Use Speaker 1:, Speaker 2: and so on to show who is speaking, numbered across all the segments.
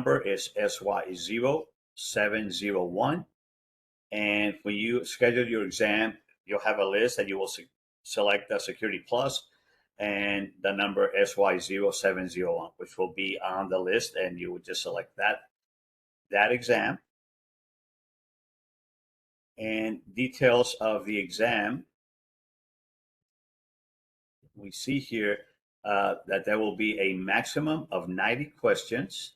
Speaker 1: number is SY0-701. And when you schedule your exam, you'll have a list that you will select the Security Plus and the number SY0-701, which will be on the list, and you would just select that exam. And details of the exam, we see here that there will be a maximum of 90 questions,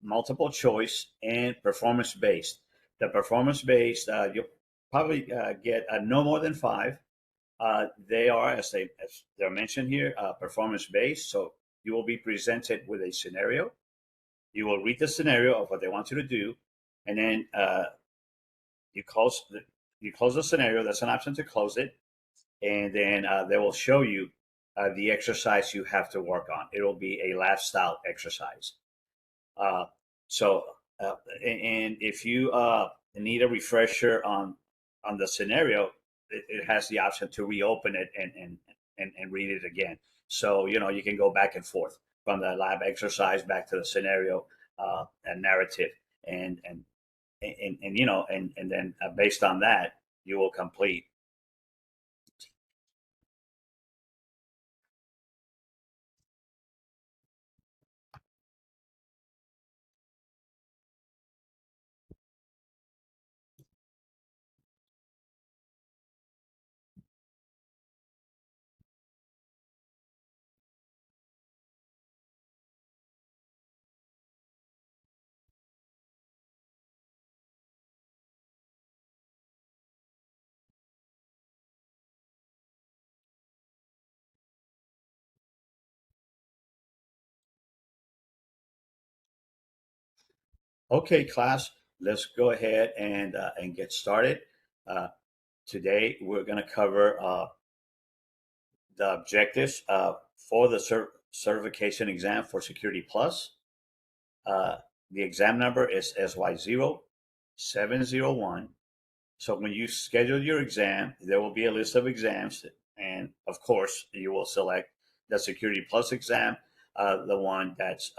Speaker 1: multiple choice, and performance based. The performance based, you'll probably get no more than 5. They are, as they're mentioned here, performance based. So you will be presented with a scenario. You will read the scenario of what they want you to do, and then you close the scenario. That's an option to close it, and then they will show you the exercise you have to work on. It will be a lab style exercise. And if you need a refresher on the scenario, it has the option to reopen it and read it again. So you can go back and forth from the lab exercise back to the scenario and narrative, and then based on that, you will complete. Okay, class, let's go ahead and get started. Uh, Today, we're going to cover the objectives for the certification exam for Security Plus. The exam number is SY0-701. So when you schedule your exam, there will be a list of exams, and of course, you will select the Security Plus exam, the one that's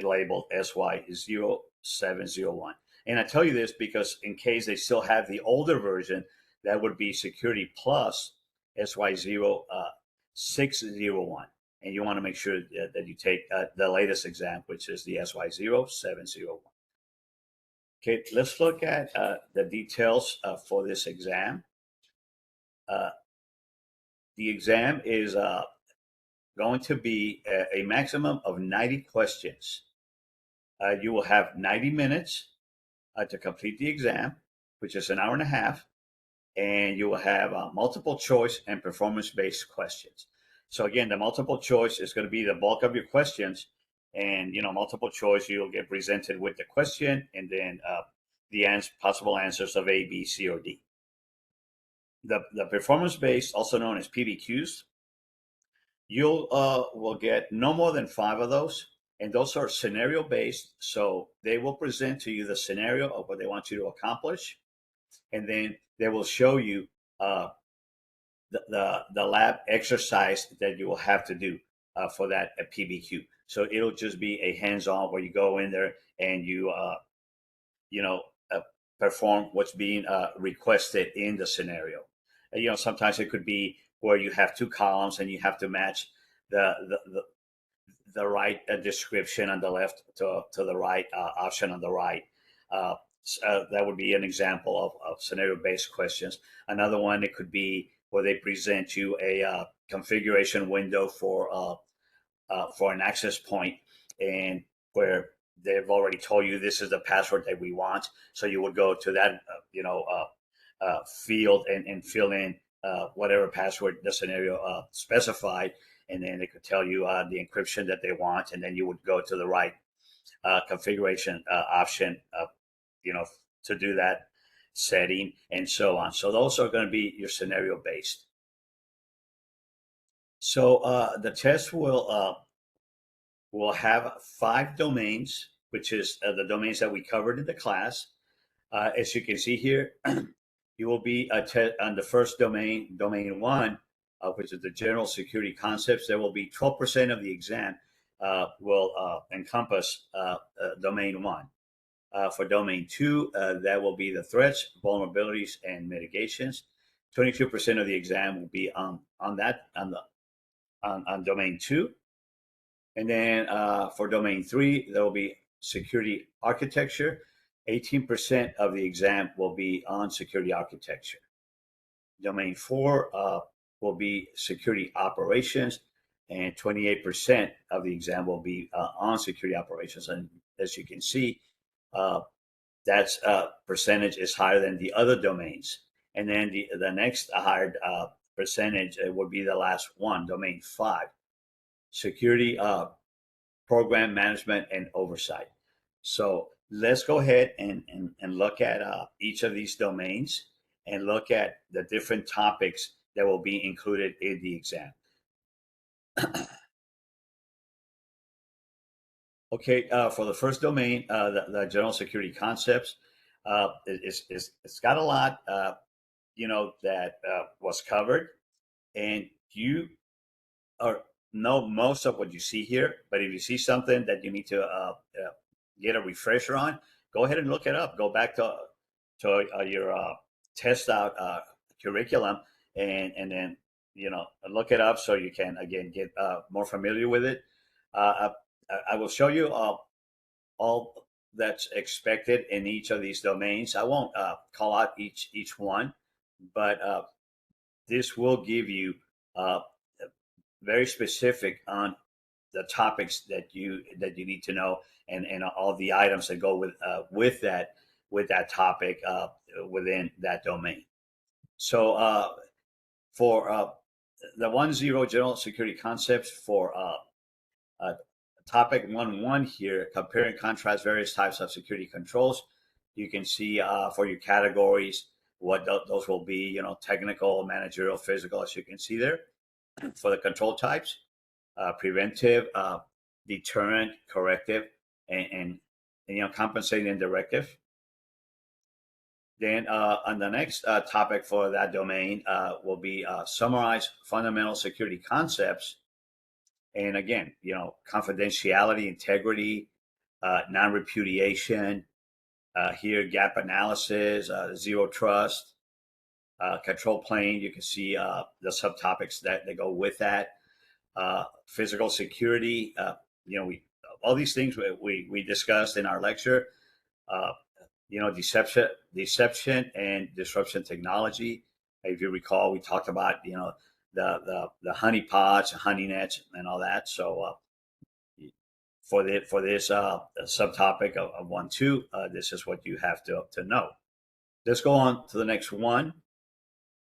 Speaker 1: labeled SY0-701. And I tell you this because in case they still have the older version, that would be Security Plus SY0-601. And you want to make sure that you take the latest exam, which is the SY0-701. Okay, let's look at the details for this exam. The exam is going to be a maximum of 90 questions. You will have 90 minutes to complete the exam, which is an hour and a half, and you will have multiple choice and performance-based questions. So again, the multiple choice is going to be the bulk of your questions, and multiple choice, you'll get presented with the question and then the possible answers of A, B, C, or D. The performance-based, also known as PBQs, you'll will get no more than 5 of those, and those are scenario-based. So they will present to you the scenario of what they want you to accomplish, and then they will show you the lab exercise that you will have to do for that PBQ. So it'll just be a hands-on where you go in there and you perform what's being requested in the scenario. Sometimes it could be where you have 2 columns and you have to match the right description on the left to the right option on the right. That would be an example of scenario-based questions. Another one, it could be where they present you a configuration window for an access point, and where they've already told you this is the password that we want. So you would go to that field and fill in whatever password the scenario specified, and then they could tell you the encryption that they want, and then you would go to the right configuration option to do that setting, and so on. So those are going to be your scenario based. So the test will have 5 domains, which is the domains that we covered in the class. As you can see here, you will be on the first domain, domain 1, which is the general security concepts. There will be 12% of the exam will encompass domain one. For domain two, that will be the threats, vulnerabilities, and mitigations. 22% of the exam will be on that on domain two, and then for domain three, there will be security architecture. 18% of the exam will be on security architecture. Domain four will be security operations, and 28% of the exam will be on security operations. And as you can see, that's percentage is higher than the other domains. And then the next higher percentage would be the last one, domain five, security program management and oversight. So let's go ahead and look at each of these domains and look at the different topics that will be included in the exam. Okay, for the first domain, the general security concepts, it's got a lot, that was covered, and you are know most of what you see here. But if you see something that you need to get a refresher on, go ahead and look it up. Go back to your test out curriculum, and then look it up so you can again get more familiar with it. I will show you all that's expected in each of these domains. I won't call out each one, but this will give you very specific on the topics that you need to know, and all the items that go with that topic within that domain. So for the 1.0 general security concepts for topic 1.1 here, compare and contrast various types of security controls. You can see for your categories what those will be, technical, managerial, physical, as you can see there. For the control types, preventive, deterrent, corrective, and compensating and directive. Then on the next topic for that domain will be summarize fundamental security concepts. And again, confidentiality, integrity, non-repudiation, here gap analysis, zero trust, control plane. You can see the subtopics that go with that. Physical security. We all these things we discussed in our lecture. Deception and disruption technology. If you recall, we talked about the honey pots, honey nets, and all that. So for this subtopic of 1.2, this is what you have to know. Let's go on to the next one,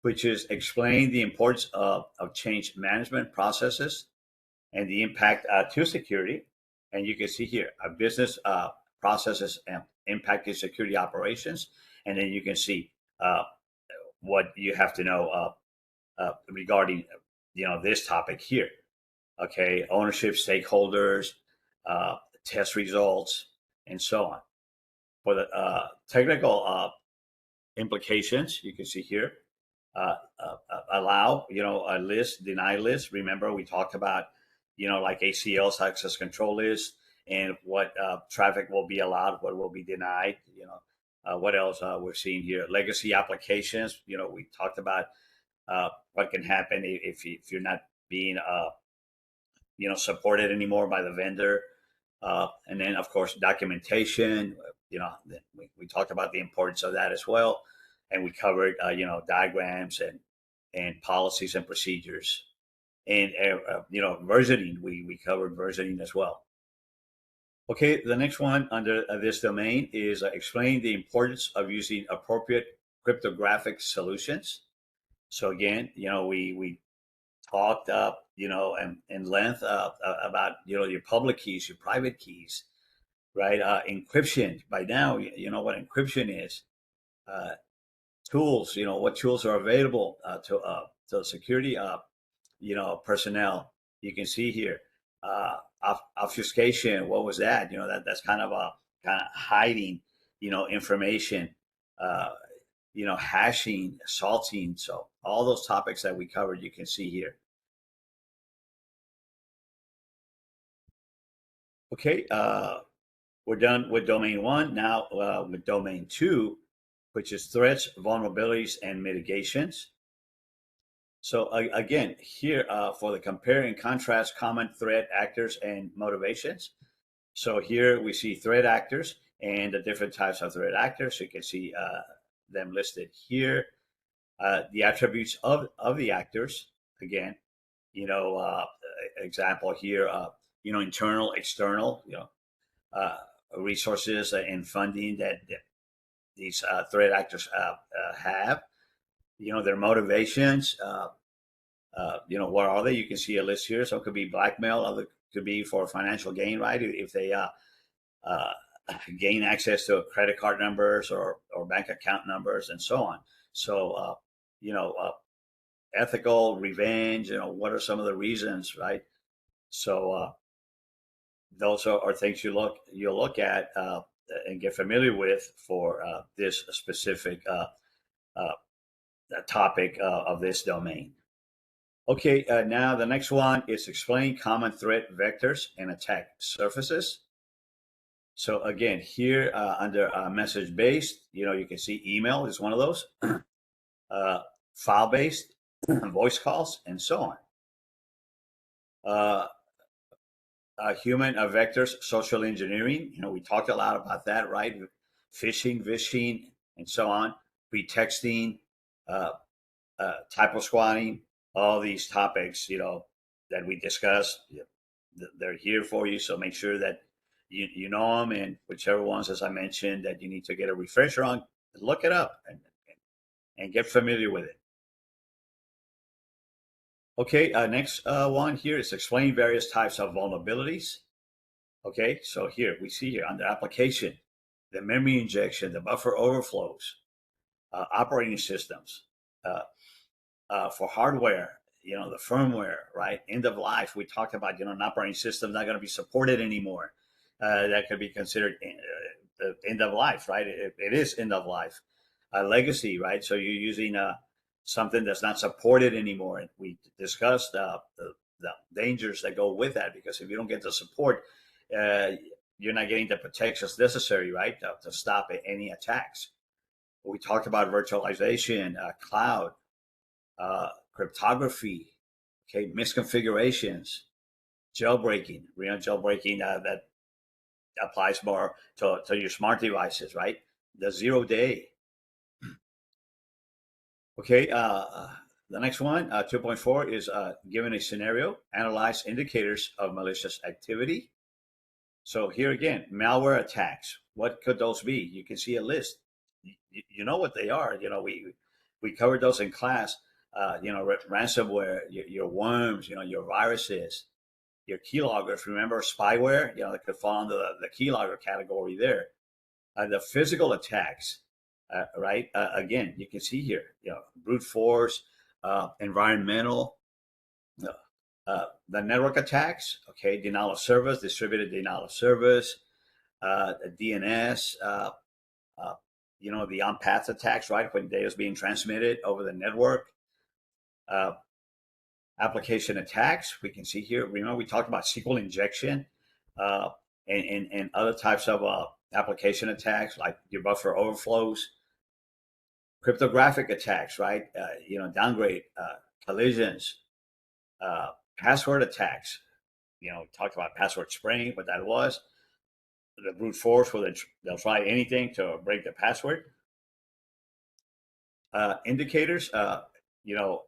Speaker 1: which is explain the importance of change management processes and the impact to security. And you can see here, business processes impacting security operations. And then you can see what you have to know regarding this topic here. Okay, ownership, stakeholders, test results, and so on. For the technical implications, you can see here. Allow, a list, deny list. Remember, we talked about, like ACL's access control list, and what traffic will be allowed, what will be denied. What else we're seeing here? Legacy applications. We talked about what can happen if you're not being, supported anymore by the vendor. And then, of course, documentation. We talked about the importance of that as well. And we covered, diagrams and policies and procedures. And, versioning, we covered versioning as well. Okay, the next one under this domain is explain the importance of using appropriate cryptographic solutions. So again, we talked in length about your public keys, your private keys, right? Encryption. By now, you know what encryption is. Tools. What tools are available to the security personnel. You can see here obfuscation. What was that? That's kind of hiding information. Hashing, salting. So all those topics that we covered, you can see here. Okay, we're done with domain one. Now with domain two, which is threats, vulnerabilities, and mitigations. So again, here for the compare and contrast common threat actors and motivations. So here we see threat actors and the different types of threat actors. You can see them listed here. The attributes of the actors, again, you know, example here, internal, external, uh, resources and funding that these threat actors have, their motivations, what are they? You can see a list here. Some could be blackmail, other could be for financial gain, right? If they uh, gain access to credit card numbers or bank account numbers and so on. So, you know, uh, ethical revenge, what are some of the reasons, right? So those are things you'll look at and get familiar with for this specific uh, topic of this domain. Okay, now the next one is explain common threat vectors and attack surfaces. So again, here under message based, you can see email is one of those, uh, file based, voice calls, and so on. Uh, human vectors, social engineering. We talked a lot about that, right? Phishing, vishing, and so on. Pretexting, uh, typo squatting, all these topics, that we discussed. They're here for you, so make sure that you know them, and whichever ones, as I mentioned, that you need to get a refresher on, look it up and get familiar with it. Okay, next one here is explain various types of vulnerabilities. Okay, so here we see here under application, the memory injection, the buffer overflows, operating systems, uh, for hardware, the firmware, right? End of life. We talked about, an operating system not going to be supported anymore. That could be considered end of life, right? It is end of life. Legacy, right? So you're using something that's not supported anymore. And we discussed the dangers that go with that, because if you don't get the support, uh, you're not getting the protections necessary, right, to stop any attacks. We talked about virtualization, cloud, cryptography, okay, misconfigurations, jailbreaking, jailbreaking that applies more to your smart devices, right? The 0 day. Okay, the next one, 2.4, is given a scenario, analyze indicators of malicious activity. So here again, malware attacks. What could those be? You can see a list. You know what they are. We covered those in class. Ransomware, your worms, your viruses, your keyloggers. Remember spyware? That could fall under the keylogger category there. The physical attacks, right? Again, you can see here, brute force, environmental, the network attacks. Okay, denial of service, distributed denial of service, DNS. The on-path attacks, right? When data is being transmitted over the network. Uh, Application attacks, we can see here. Remember, we talked about SQL injection uh, and other types of application attacks, like your buffer overflows. Cryptographic attacks, right? Downgrade, collisions, password attacks. Talked about password spraying, what that was. The brute force, where they'll try anything to break the password. Indicators, you know,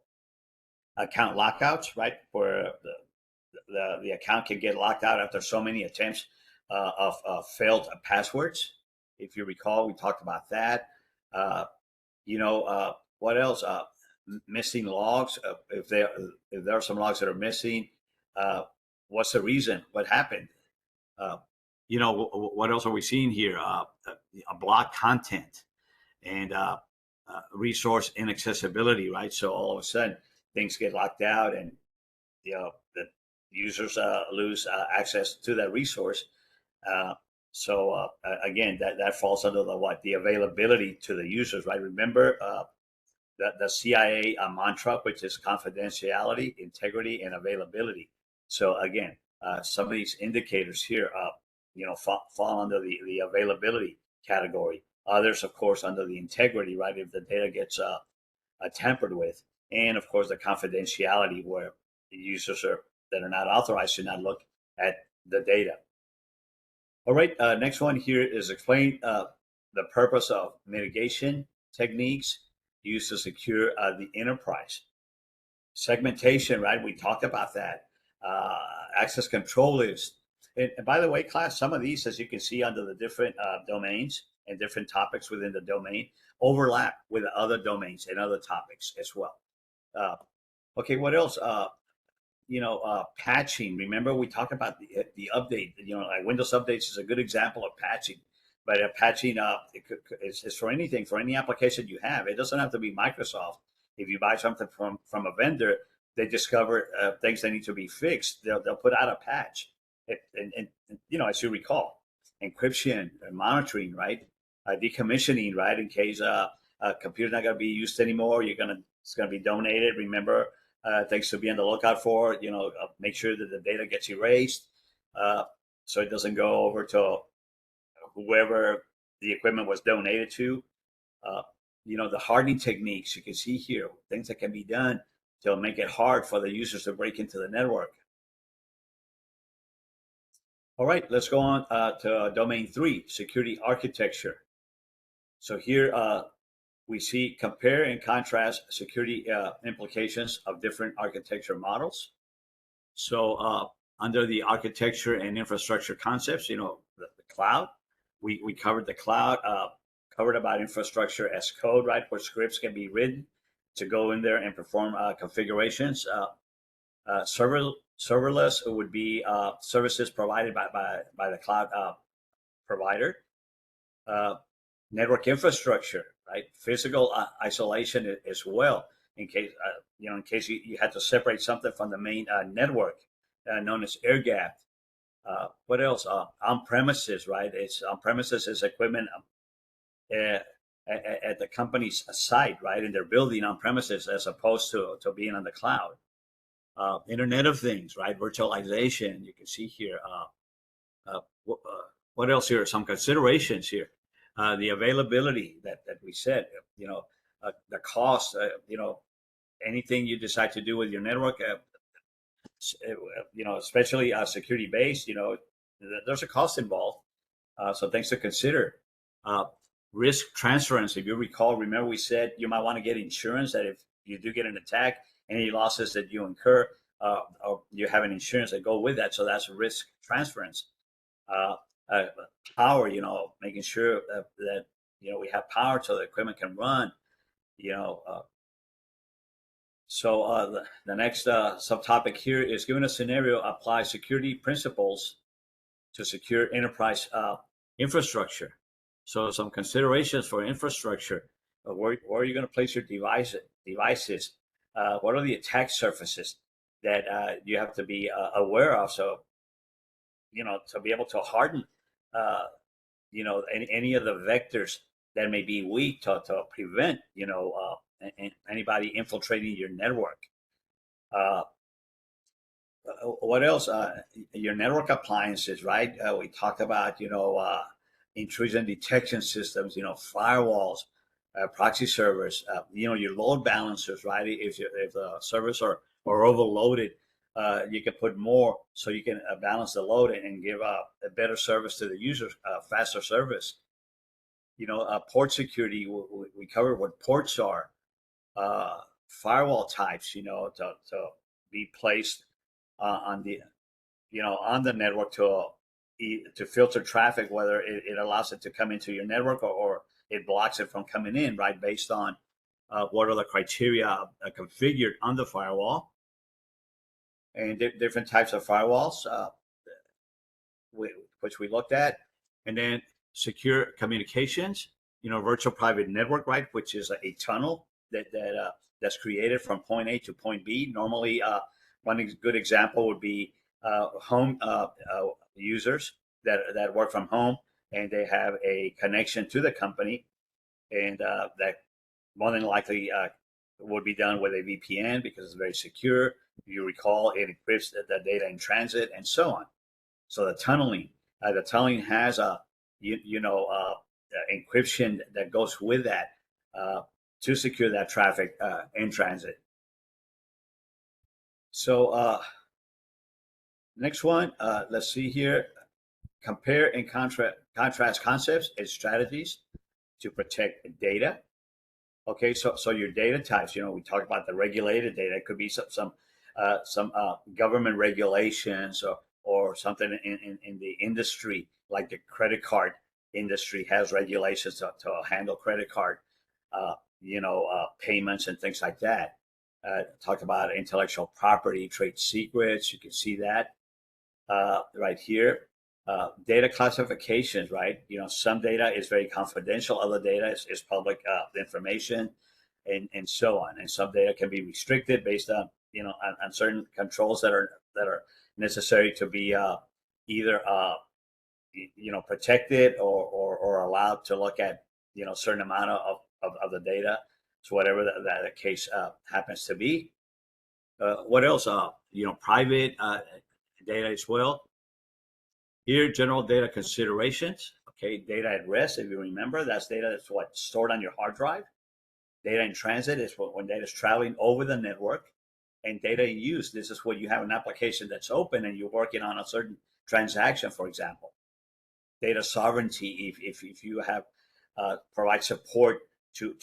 Speaker 1: account lockouts, right? Where the account can get locked out after so many attempts of failed passwords. If you recall, we talked about that. What else? Missing logs. If there are some logs that are missing, uh, what's the reason? What happened? Uh, what else are we seeing here? Block content and resource inaccessibility, right? So all of a sudden things get locked out, and the users lose access to that resource. Uh, again, that falls under the availability to the users, right? Remember the CIA mantra, which is confidentiality, integrity, and availability. So again, Some of these indicators here, fall under the availability category. Others, of course, under the integrity, right? If the data gets tampered with, and of course the confidentiality, where the users that are not authorized should not look at the data. All right, next one here is explain the purpose of mitigation techniques used to secure the enterprise. Segmentation, right? We talked about that. Access control list. And by the way, class, some of these, as you can see under the different domains and different topics within the domain, overlap with other domains and other topics as well. Okay, what else? Patching. Remember, we talked about the update. Like Windows updates is a good example of patching. But patching is for anything, for any application you have. It doesn't have to be Microsoft. If you buy something from a vendor, they discover things that need to be fixed. They'll put out a patch. And as you recall, encryption and monitoring, right? Decommissioning, right? In case a computer's not going to be used anymore, it's going to be donated. Remember, things to be on the lookout for. Make sure that the data gets erased, so it doesn't go over to whoever the equipment was donated to. The hardening techniques you can see here, things that can be done to make it hard for the users to break into the network. All right, let's go on to domain 3, security architecture. So here we see compare and contrast security implications of different architecture models. So under the architecture and infrastructure concepts, the cloud, we covered the cloud, covered about infrastructure as code, right, where scripts can be written to go in there and perform configurations. Serverless would be services provided by the cloud provider. Network infrastructure, right? Physical isolation as well, in case you had to separate something from the main network, known as air gap. What else? On premises, right? It's on premises is equipment at the company's site, right? In their building on premises, as opposed to being on the cloud. Internet of Things, right? Virtualization. You can see here. What else here? Some considerations here. The availability that we said. The cost. Anything you decide to do with your network. Especially security based. There's a cost involved. So things to consider. Risk transference. If you remember we said you might want to get insurance that if you do get an attack, any losses that you incur, or you have an insurance that go with that. So that's risk transference. Power, making sure that we have power so the equipment can run. So the next subtopic here is, given a scenario, apply security principles to secure enterprise infrastructure. So some considerations for infrastructure. Where are you going to place your devices? What are the attack surfaces that you have to be aware of? So, to be able to harden, any of the vectors that may be weak to prevent, anybody infiltrating your network. What else? Your network appliances, right? We talk about, intrusion detection systems, firewalls, proxy servers, your load balancers, right? If the servers are overloaded, you can put more so you can balance the load and give a better service to the user, faster service. Port security, we covered what ports are, firewall types, to be placed on the network to filter traffic, whether it allows it to come into your network or it blocks it from coming in, right? Based on what are the criteria configured on the firewall, and different types of firewalls, which we looked at. And then secure communications, virtual private network, right? Which is a tunnel that's created from point A to point B. Normally, one good example would be home users that work from home, and they have a connection to the company, and that more than likely would be done with a VPN because it's very secure. If you recall, it encrypts the data in transit and so on. So the tunneling has a encryption that goes with that uh, to secure that traffic in transit. So next one, let's see here. Compare and contrast concepts and strategies to protect data. Okay, so your data types. We talked about the regulated data. It could be some government regulations or something in the industry, like the credit card industry has regulations to handle credit card, payments and things like that. Talk about intellectual property, trade secrets. You can see that right here. Data classifications, right? Some data is very confidential, other data is public information, and so on. And some data can be restricted based on on certain controls that are necessary to be either protected or allowed to look at certain amount of the data. So whatever that case happens to be. What else? Private data as well. Here, general data considerations. Okay, data at rest, if you remember, that's data that's stored on your hard drive. Data in transit is when data is traveling over the network. And data in use, this is when you have an application that's open and you're working on a certain transaction, for example. Data sovereignty, if you have provide support to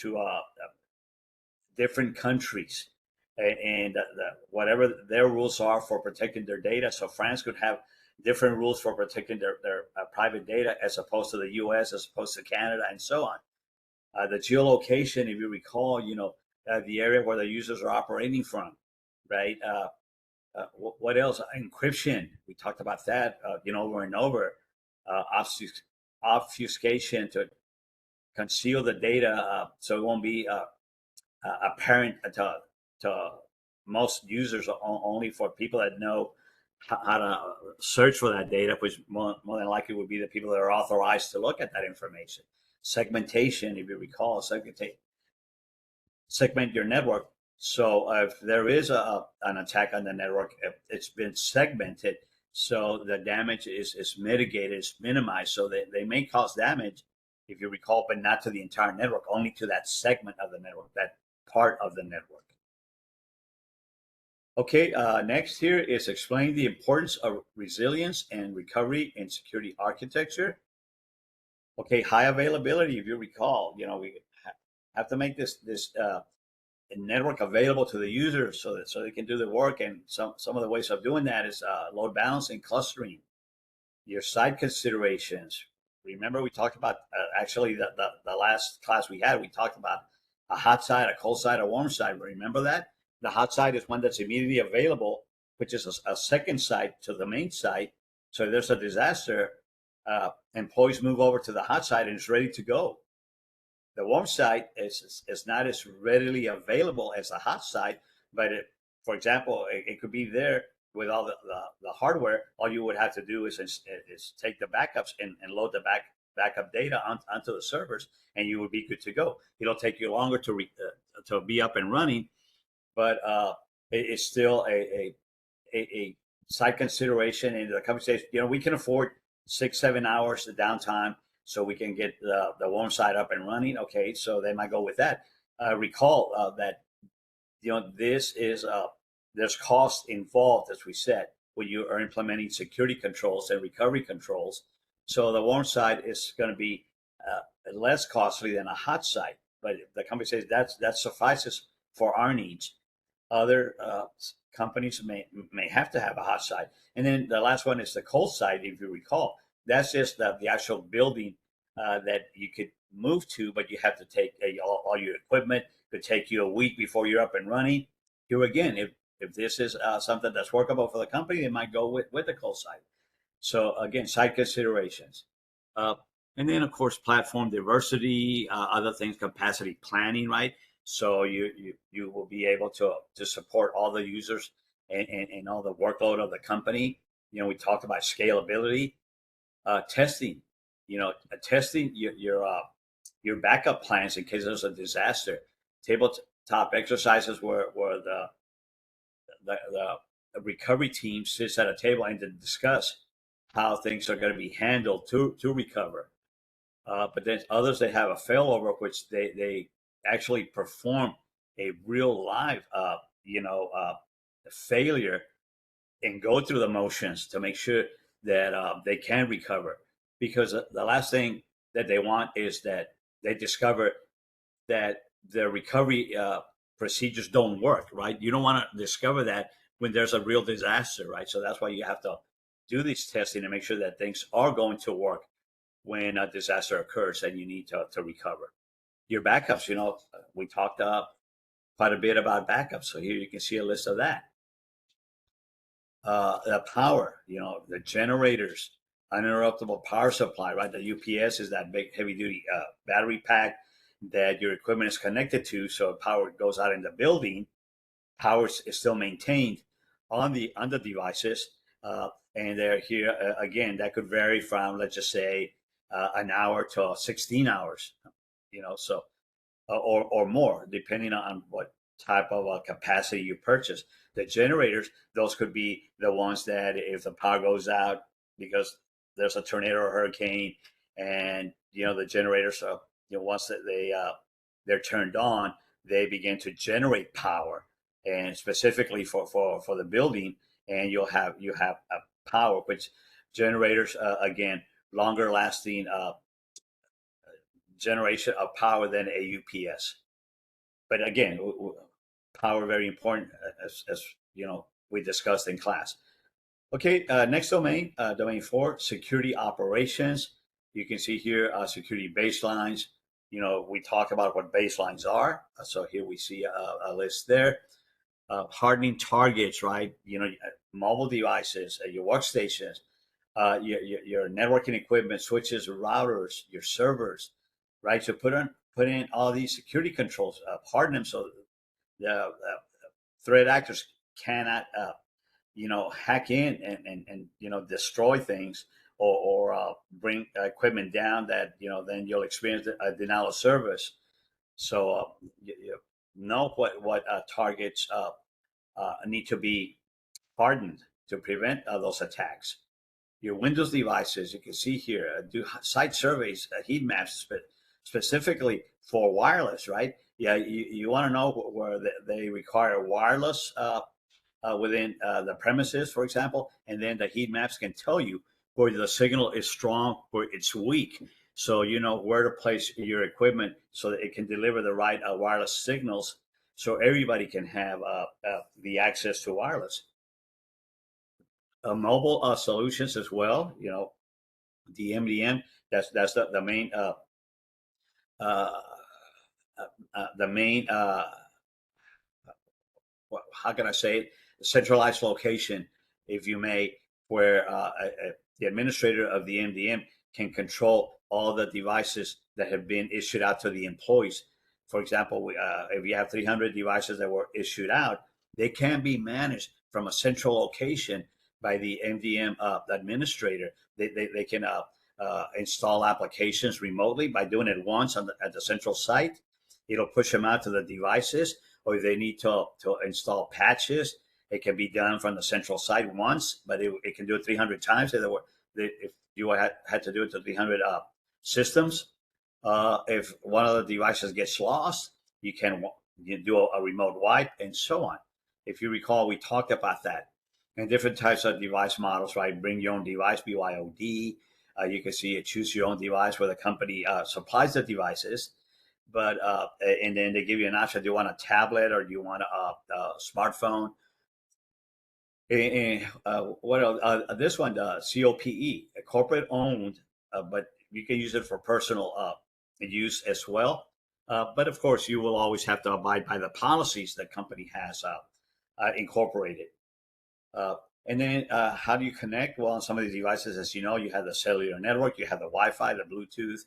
Speaker 1: different countries and whatever their rules are for protecting their data. So France could have different rules for protecting their private data as opposed to the U.S., as opposed to Canada, and so on. The geolocation, if you recall, the area where the users are operating from, right? What else? Encryption. We talked about that, over and over. Obfuscation to conceal the data so it won't be apparent to most users, only for people that know how to search for that data, which more than likely would be the people that are authorized to look at that information. Segmentation, if you recall, segment your network. So if there is an attack on the network, it's been segmented, so the damage is mitigated, is minimized. So they may cause damage, if you recall, but not to the entire network, only to that segment of the network, that part of the network. Okay, next here is explain the importance of resilience and recovery in security architecture. Okay, high availability. If you recall, we have to make this network available to the users so they can do the work. And some of the ways of doing that is load balancing, clustering, your site considerations. Remember, we talked about actually the last class we had. We talked about a hot site, a cold site, a warm site. Remember that? The hot site is one that's immediately available, which is a second site to the main site. So if there's a disaster, employees move over to the hot site and it's ready to go. The warm site is not as readily available as a hot site, but for example, it could be there with all the hardware. All you would have to do is take the backups and load the backup data onto the servers, and you would be good to go. It'll take you longer to be up and running, but it's still a side consideration. And the company says, we can afford 6-7 hours of downtime so we can get the warm side up and running. Okay, so they might go with that. Recall that this is there's cost involved, as we said, when you are implementing security controls and recovery controls. So the warm side is going to be less costly than a hot site, but the company says that suffices for our needs. Other companies may have to have a hot site. And then the last one is the cold site, if you recall. That's just the actual building that you could move to, but you have to take all your equipment. It could take you a week before you're up and running. Here again, if this is something that's workable for the company, they might go with the cold site. So again, site considerations. Uh, and then, of course, platform diversity, other things, capacity planning, right? So you will be able to support all the users and all the workload of the company. We talked about scalability, testing. Testing your backup plans in case there's a disaster. top exercises where the recovery team sits at a table and to discuss how things are going to be handled to recover. But then others, they have a failover, which they actually perform a real live, failure and go through the motions to make sure that they can recover. Because the last thing that they want is that they discover that the recovery procedures don't work, right? You don't want to discover that when there's a real disaster, right? So that's why you have to do these testing and make sure that things are going to work when a disaster occurs and you need to recover. Your backups, we talked quite a bit about backups. So here you can see a list of that. The power, the generators, uninterruptible power supply, right? The UPS is that big heavy duty battery pack that your equipment is connected to. So power goes out in the building, power is still maintained on the devices. And they're here again, that could vary from, let's just say, an hour to 16 hours, so or more, depending on what type of capacity you purchase. The generators, those could be the ones that if the power goes out because there's a tornado or hurricane, and the generators, once that they're turned on, they begin to generate power, and specifically for the building, and you have power, which generators again, longer lasting generation of power than a UPS. But again, power very important, as we discussed in class. Okay, next domain, domain 4, security operations. You can see here security baselines. We talk about what baselines are. So here we see a list there. Hardening targets, right? Mobile devices, your workstations, your networking equipment, switches, routers, your servers, right? So put in all these security controls, harden them so the threat actors cannot, hack in and destroy things, or bring equipment down that then you'll experience a denial of service. So you know what targets need to be hardened to prevent those attacks. Your Windows devices, you can see here, do site surveys, heat maps specifically for wireless, right? Yeah, you want to know where they require wireless within the premises, for example, and then the heat maps can tell you where the signal is strong, where it's weak. So you know where to place your equipment so that it can deliver the right wireless signals, so everybody can have the access to wireless. Mobile solutions as well. The MDM. That's the main uh, the main how can I say it? Centralized location, if you may, where the administrator of the MDM can control all the devices that have been issued out to the employees. For example, if you have 300 devices that were issued out, they can be managed from a central location by the MDM administrator. They can install applications remotely by doing it once at the central site. It'll push them out to the devices, or if they need to install patches, it can be done from the central site once, but it can do it 300 times. If you had to do it to 300 systems, if one of the devices gets lost, you do a remote wipe and so on. If you recall, we talked about that. And different types of device models, right? Bring your own device, BYOD. You can see it, choose your own device where the company supplies the devices. But and then they give you an option: do you want a tablet or do you want a smartphone? And what else? This one, COPE, corporate owned, but you can use it for personal use as well. But of course, you will always have to abide by the policies the company has incorporated. Uh, and then how do you connect? Well, on some of these devices, as you know, you have the cellular network, you have the Wi-Fi, the Bluetooth,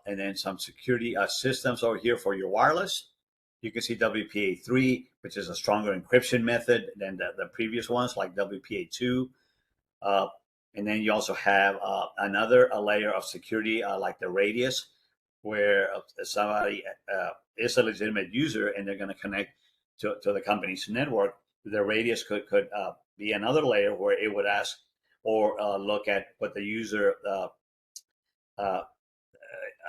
Speaker 1: and then some security systems over here for your wireless. You can see WPA3, which is a stronger encryption method than the previous ones like WPA2. Uh, and then you also have another layer of security like the radius. where somebody is a legitimate user and they're going to connect to the company's network. The radius could be another layer where it would ask or look at what the user uh,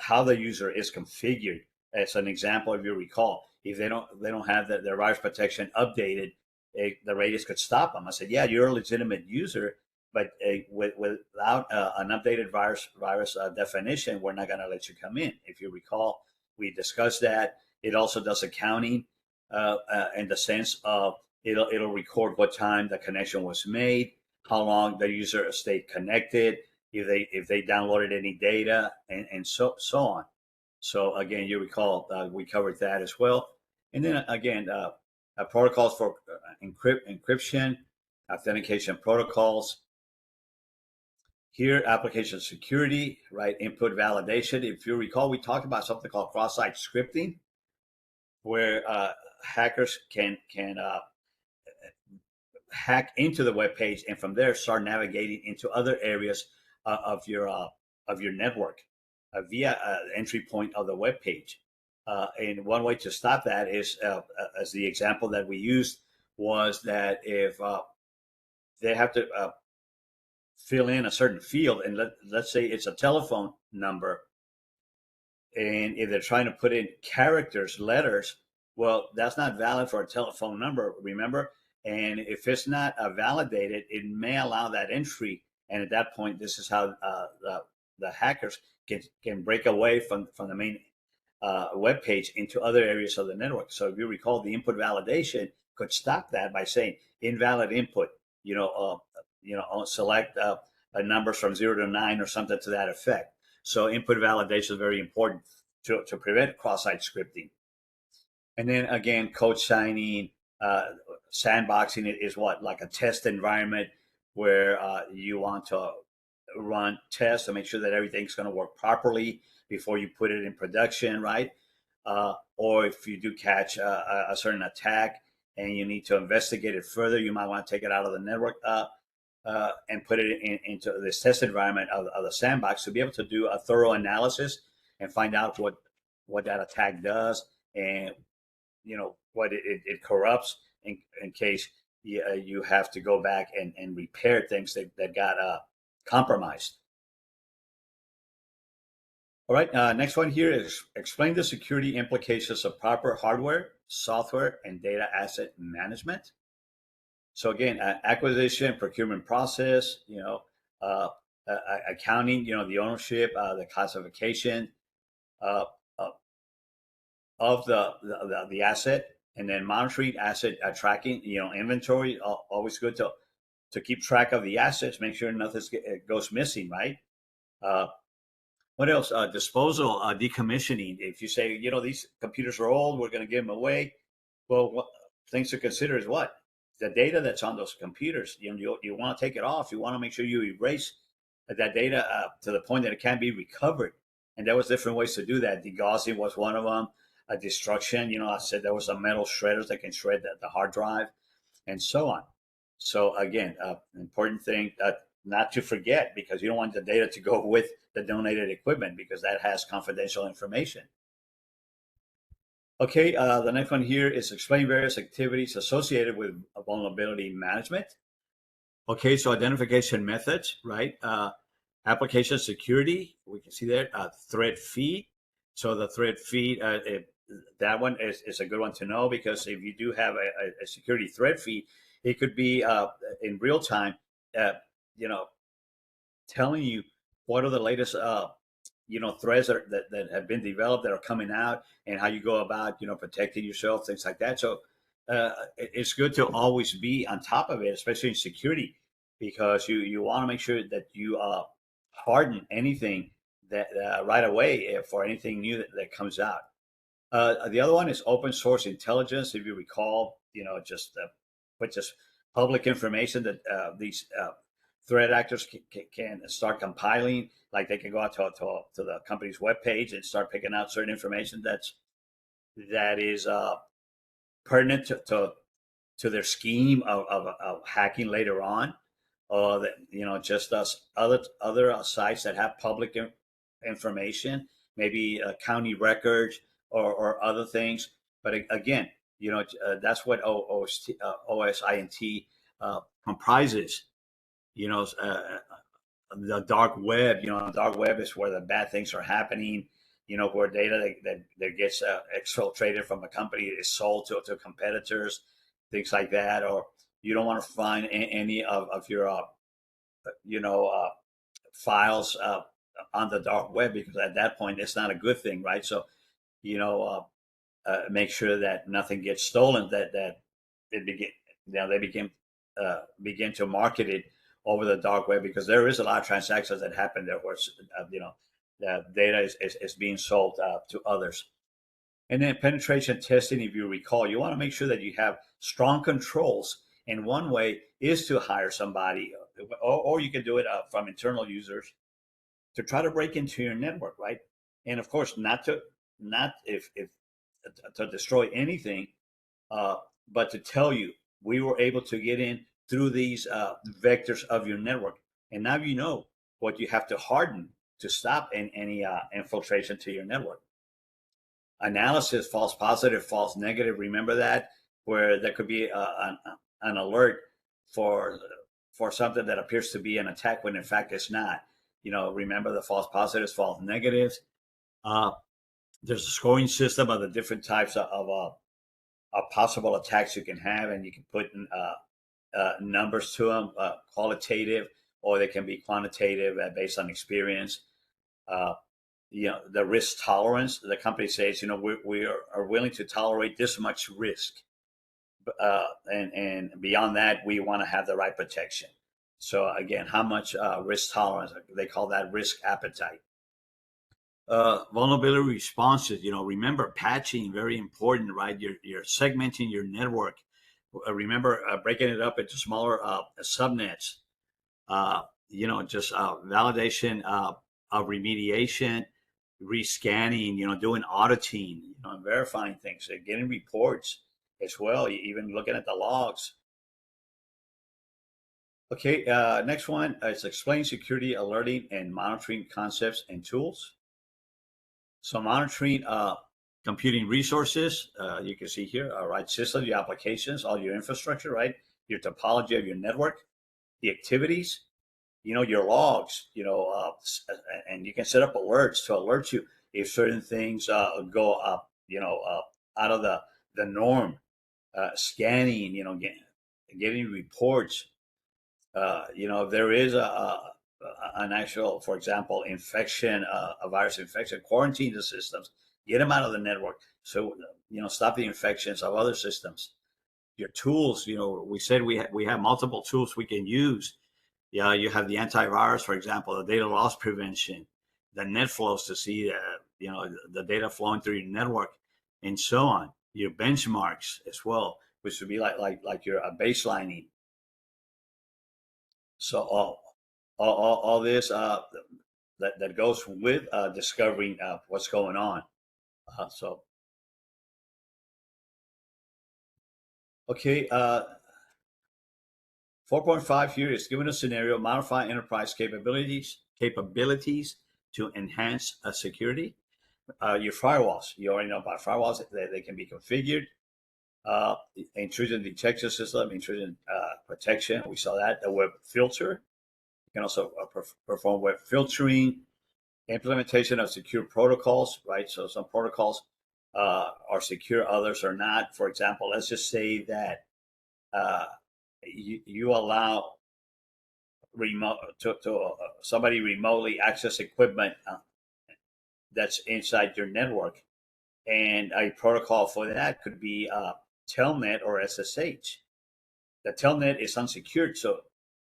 Speaker 1: how the user is configured. As an example, if you recall, if they don't have their virus protection updated, the radius could stop them. I said, yeah, you're a legitimate user, but without an updated virus definition, we're not going to let you come in. If you recall, we discussed that. It also does accounting in the sense of it'll record what time the connection was made, how long the user stayed connected, if they downloaded any data, and so on. So again, you recall we covered that as well. And then again, protocols for encryption, authentication protocols. Here, application security, right? Input validation. If you recall, we talked about something called cross-site scripting, where hackers can hack into the web page and from there start navigating into other areas of your network via entry point of the web page. And one way to stop that is, as the example that we used, was that if they have to fill in a certain field, and let's say it's a telephone number, and if they're trying to put in characters, letters, well, that's not valid for a telephone number, remember? And if it's not validated, it may allow that entry. And at that point, this is how the hackers can break away from the main web page into other areas of the network. So if you recall, the input validation could stop that by saying invalid input. Select numbers from 0 to 9 or something to that effect. So input validation is very important to prevent cross-site scripting. And then again, code signing, sandboxing is what, like a test environment where you want to run tests to make sure that everything's going to work properly before you put it in production, right? Or if you do catch a certain attack and you need to investigate it further, you might want to take it out of the network and put it into this test environment of the sandbox to be able to do a thorough analysis and find out what that attack does, and what it corrupts in case you have to go back and repair things that got compromised. All right, next one here is explain the security implications of proper hardware, software, and data asset management. So again, acquisition, procurement process, uh, accounting, the ownership, the classification uh, uh, of the asset, and then monitoring, asset tracking, inventory. Always good to keep track of the assets, make sure nothing goes missing, right? Uh, what else? Disposal, decommissioning. If you say, these computers are old, we're going to give them away. Well, what things to consider is what? The data that's on those computers. You want to take it off. You want to make sure you erase that data to the point that it can be recovered. And there was different ways to do that. Degaussing was one of them. Destruction. I said there was some metal shredders that can shred the hard drive, and so on. So again, important thing not to forget, because you don't want the data to go with the donated equipment because that has confidential information. Okay, the next one here is explain various activities associated with vulnerability management. Okay, so identification methods, right? Application security, we can see there, thread feed. So the thread feed, that one is a good one to know, because if you do have a security thread feed, it could be in real time, you know, telling you what are the latest threads that have been developed that are coming out, and how you go about protecting yourself, things like that. So it's good to always be on top of it, especially in security, because you want to make sure that you harden anything that right away for anything new that comes out. The other one is open source intelligence. If you recall, just public information that these threat actors can start compiling. Like they can go out to the company's webpage and start picking out certain information that is pertinent to their scheme of hacking later on. That just other sites that have public information maybe county records or other things. But again, that's what OSINT comprises. You know, the dark web. The dark web is where the bad things are happening. Where data that gets exfiltrated from a company is sold to competitors, things like that. Or you don't want to find any of your you know files on the dark web, because at that point it's not a good thing, right? So you know make sure that nothing gets stolen, that it begin they begin to market it over the dark web, because there is a lot of transactions that happen there where the data is being sold to others. And then penetration testing, if you recall, you want to make sure that you have strong controls. And one way is to hire somebody, or you can do it from internal users to try to break into your network, right? And of course, not if to destroy anything, uh, but to tell you we were able to get in through these vectors of your network, and now you know what you have to harden to stop any infiltration to your network. Analysis, false positive, false negative. Remember that, where there could be an alert for something that appears to be an attack when in fact it's not. Remember the false positives, false negatives. Uh, there's a scoring system of the different types of possible attacks you can have, and you can put numbers to them, qualitative, or they can be quantitative based on experience. Uh, the risk tolerance. The company says, we are willing to tolerate this much risk, and beyond that, we want to have the right protection. So again, how much risk tolerance? They call that risk appetite. Vulnerability responses. Remember patching, very important, right? You're segmenting your network. Remember breaking it up into smaller subnets. Just validation of remediation, rescanning. Doing auditing. Verifying things, getting reports as well. Even looking at the logs. Okay, next one is explain security alerting and monitoring concepts and tools. So monitoring computing resources, you can see here, right? System, your applications, all your infrastructure, right? Your topology of your network, the activities, your logs, and you can set up alerts to alert you if certain things go up, out of the norm. Scanning, getting reports. If there is an actual, for example, infection, a virus infection, quarantine the systems, get them out of the network. So, stop the infections of other systems. Your tools, we said we have multiple tools we can use. Yeah, you have the antivirus, for example, the data loss prevention, the net flows to see, the data flowing through your network, and so on. Your benchmarks as well, which would be like your baselining. So all this that goes with discovering what's going on. So okay, 4.5 here is given a scenario, modify enterprise capabilities to enhance security. Your firewalls, you already know about firewalls. They can be configured. Intrusion detection system, intrusion protection. We saw that. The web filter. You can also perform web filtering. Implementation of secure protocols, right? So some protocols are secure, others are not. For example, let's just say that you allow remote to somebody remotely access equipment that's inside your network, and a protocol for that could be telnet or SSH. The telnet is unsecured, so,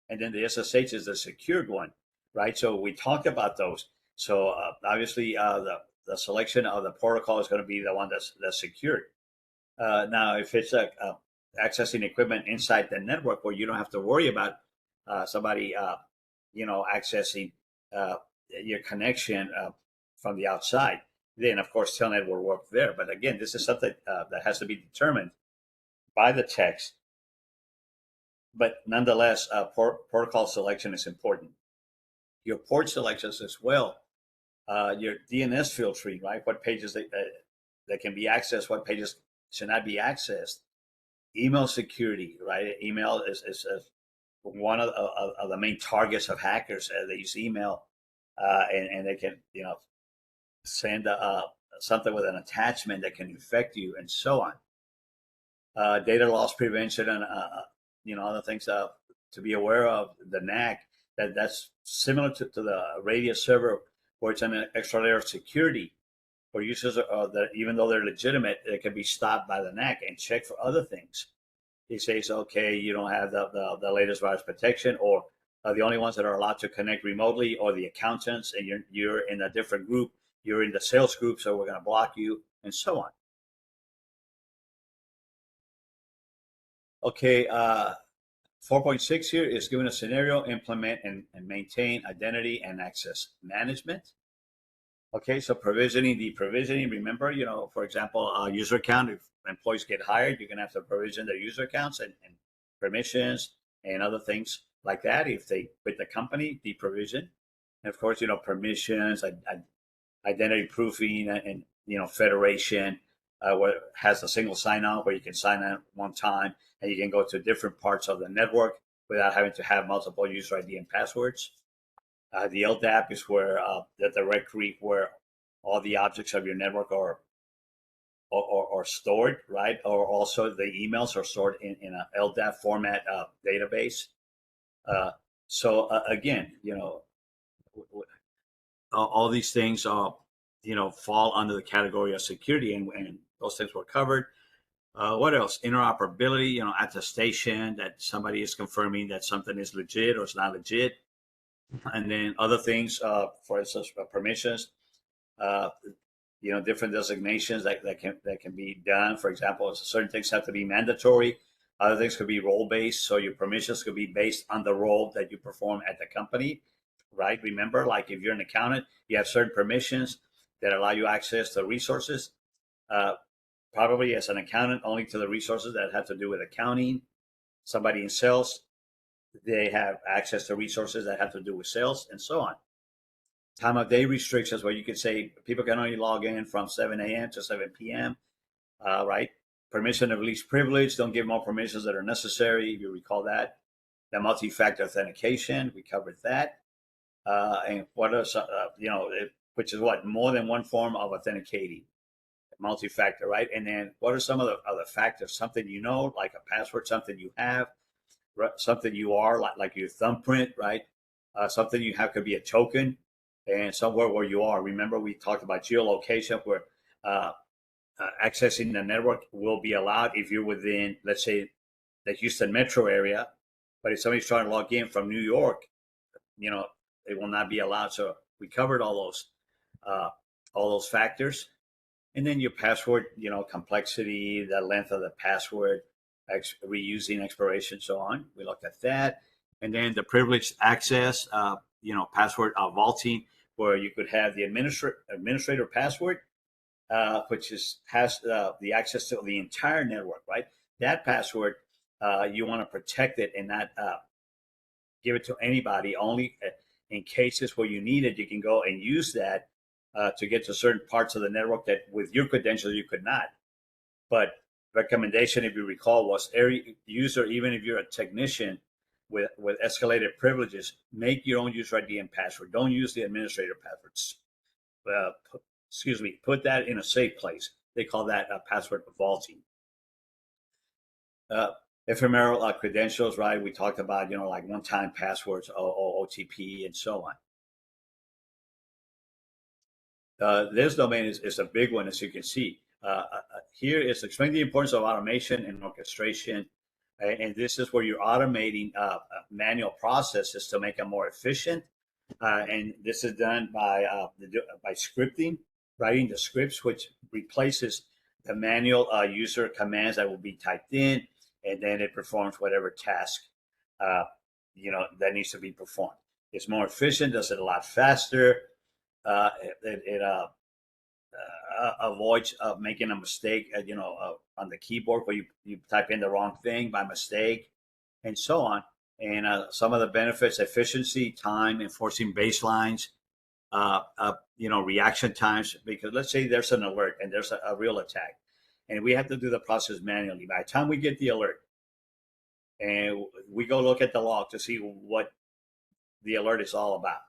Speaker 1: and then the SSH is the secured one, right? So we talked about those. So obviously, the selection of the protocol is going to be the one that's secured. Now, if it's accessing equipment inside the network, where you don't have to worry about somebody, accessing your connection from the outside, then of course telnet will work there. But again, this is something that has to be determined by the text. But nonetheless, protocol selection is important. Your port selections as well. your DNS filtering, right? What pages that can be accessed, what pages should not be accessed. Email security, right? Email is one of the main targets of hackers. They use email, and they can, send something with an attachment that can infect you, and so on. Data loss prevention, and other things to be aware of. The NAC, that's similar to the radius server, where it's an extra layer of security for users that, even though they're legitimate, they can be stopped by the NAC and check for other things. He says, okay, you don't have the latest virus protection, or the only ones that are allowed to connect remotely are the accountants, and you're in a different group. You're in the sales group, so we're going to block you, and so on. Okay, 4.6 here is given a scenario, implement and maintain identity and access management. Okay, so the provisioning, remember, for example, user account, if employees get hired, you're going to have to provision their user accounts and permissions and other things like that. If they quit the company, deprovision. And of course, permissions, identity proofing, and federation, where it has a single sign-on where you can sign on one time and you can go to different parts of the network without having to have multiple user ID and passwords. The LDAP is where the directory where all the objects of your network are stored, right? Or also the emails are stored in an LDAP format database. So again, all these things fall under the category of security, and those things were covered. What else? Interoperability, attestation that somebody is confirming that something is legit or it's not legit. And then other things, for instance, permissions, uh, different designations that can be done. For example, certain things have to be mandatory. Other things could be role based. So your permissions could be based on the role that you perform at the company, right? Remember, like if you're an accountant, you have certain permissions that allow you access to resources. Uh, Probably as an accountant, only to the resources that have to do with accounting. Somebody in sales, they have access to resources that have to do with sales, and so on. Time of day restrictions, where you could say people can only log in from 7 a.m. to 7 p.m., right? Permission of least privilege, don't give more permissions that are necessary. You recall that. The multi-factor authentication, we covered that. And what else, which is what? More than one form of authenticating, multi-factor, right? And then what are some of the other factors? Something like a password, something you have, something you are, like your thumbprint, right? Something you have could be a token, and somewhere where you are. Remember, we talked about geolocation, where uh, accessing the network will be allowed if you're within, let's say, the Houston metro area. But if somebody's trying to log in from New York, it will not be allowed. So we covered uh, all those factors. And then your password, complexity, the length of the password, reusing expiration, so on. We looked at that. And then the privileged access, password vaulting, where you could have the administrator password, which has the access to the entire network, right? That password, you want to protect it and not give it to anybody. Only in cases where you need it, you can go and use that to get to certain parts of the network that with your credentials you could not. But recommendation, if you recall, was every user, even if you're a technician with escalated privileges, make your own user ID and password. Don't use the administrator passwords. Put that in a safe place. They call that password vaulting. Uh, Ephemeral credentials, right? We talked about, like one-time passwords, or OTP, and so on. This domain is a big one, as you can see. Here is explaining the importance of automation and orchestration. And this is where you're automating manual processes to make them more efficient. And this is done by scripting, writing the scripts, which replaces the manual user commands that will be typed in, and then it performs whatever task that needs to be performed. It's more efficient, does it a lot faster. It avoids making a mistake, on the keyboard where you type in the wrong thing by mistake, and so on. And some of the benefits: efficiency, time, enforcing baselines, reaction times. Because let's say there's an alert and there's a real attack, and we have to do the process manually. By the time we get the alert and we go look at the log to see what the alert is all about,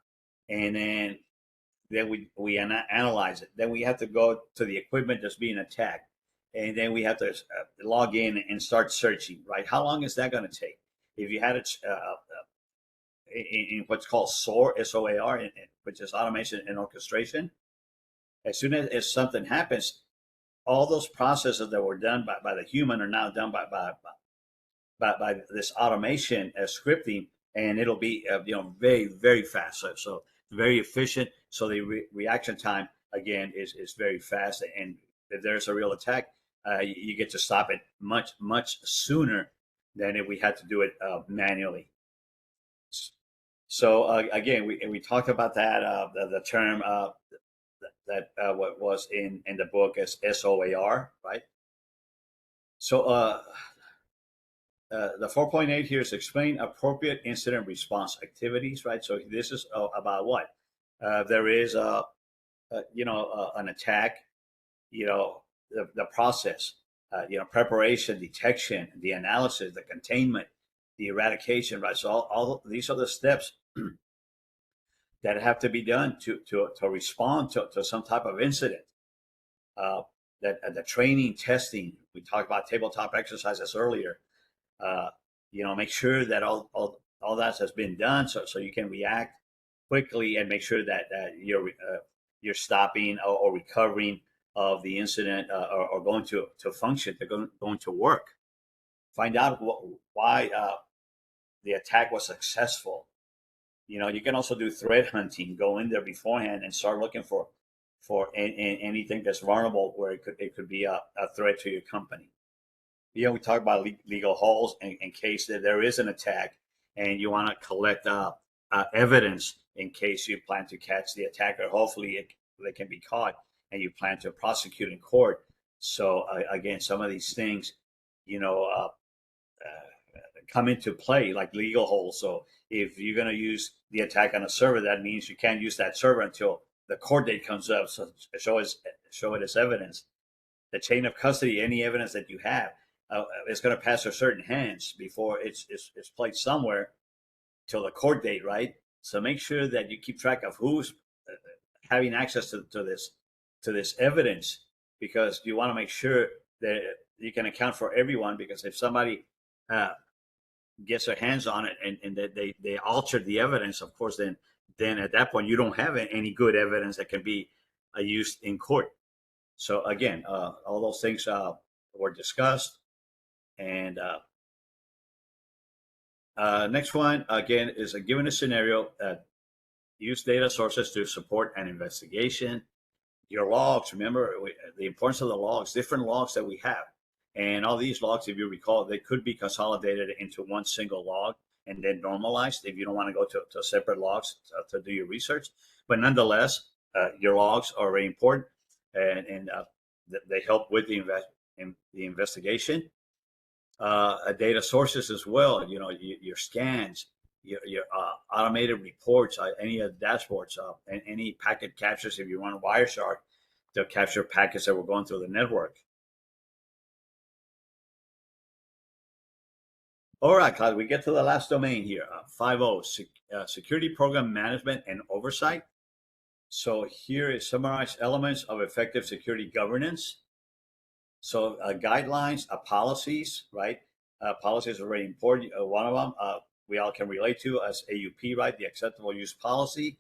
Speaker 1: and then we analyze it. Then we have to go to the equipment that's being attacked, and then we have to log in and start searching. Right? How long is that going to take? If you had it in what's called SOAR, SOAR, which is automation and orchestration, as soon as something happens, all those processes that were done by the human are now done by this automation scripting, and it'll be very very fast. So very efficient. So the reaction time again is very fast, and if there's a real attack, you get to stop it much sooner than if we had to do it manually. So again, we talked about that the term that what was in the book as SOAR, right? So the 4.8 here is explain appropriate incident response activities, right? So this is about what there is an attack, the process, preparation, detection, the analysis, the containment, the eradication, right? So all these are the steps that have to be done to respond to some type of incident. That the training, testing, we talked about tabletop exercises earlier. Make sure that all that has been done, so you can react quickly and make sure that you're stopping or recovering of the incident, or going to function, they're going to work. Find out why the attack was successful. You can also do threat hunting. Go in there beforehand and start looking for anything that's vulnerable, where it could be a threat to your company. We talk about legal holes in case that there is an attack, and you want to collect evidence in case you plan to catch the attacker. Hopefully, they can be caught, and you plan to prosecute in court. So again, some of these things, come into play, like legal holes. So if you're going to use the attack on a server, that means you can't use that server until the court date comes up. So show it as evidence. The chain of custody, any evidence that you have, it's going to pass through certain hands before it's placed somewhere till the court date, right? So make sure that you keep track of who's having access to this evidence, because you want to make sure that you can account for everyone. Because if somebody gets their hands on it and they altered the evidence, of course, then at that point you don't have any good evidence that can be used in court. So again, all those things were discussed. And next one again is given a scenario, use data sources to support an investigation. Your logs, remember the importance of the logs, different logs that we have. And all these logs, if you recall, they could be consolidated into one single log and then normalized if you don't want to go to separate logs to do your research. But nonetheless, your logs are very important, and they help with the investigation. Data sources as well, your scans, your automated reports, any of the dashboards, and any packet captures if you want Wireshark to capture packets that were going through the network. All right, Cloud, we get to the last domain here, 5.0, security program management and oversight. So here is summarized elements of effective security governance. So guidelines, policies, right? Policies are very important. One of them we all can relate to as AUP, right? The acceptable use policy.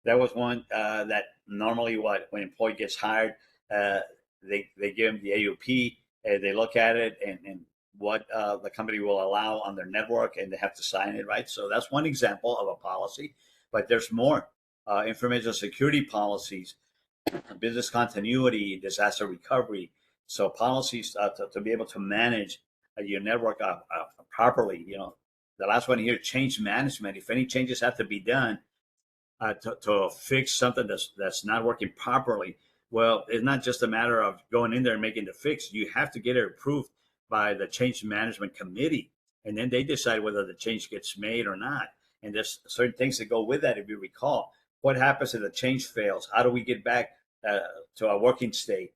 Speaker 1: That was one that normally when an employee gets hired, they give them the AUP, and they look at it and what the company will allow on their network, and they have to sign it, right? So that's one example of a policy, but there's more. Information security policies, business continuity, disaster recovery. So policies to be able to manage your network properly. The last one here, change management. If any changes have to be done to fix something that's not working properly, well, it's not just a matter of going in there and making the fix. You have to get it approved by the change management committee, and then they decide whether the change gets made or not. And there's certain things that go with that, if you recall. What happens if the change fails? How do we get back uh, to our working state,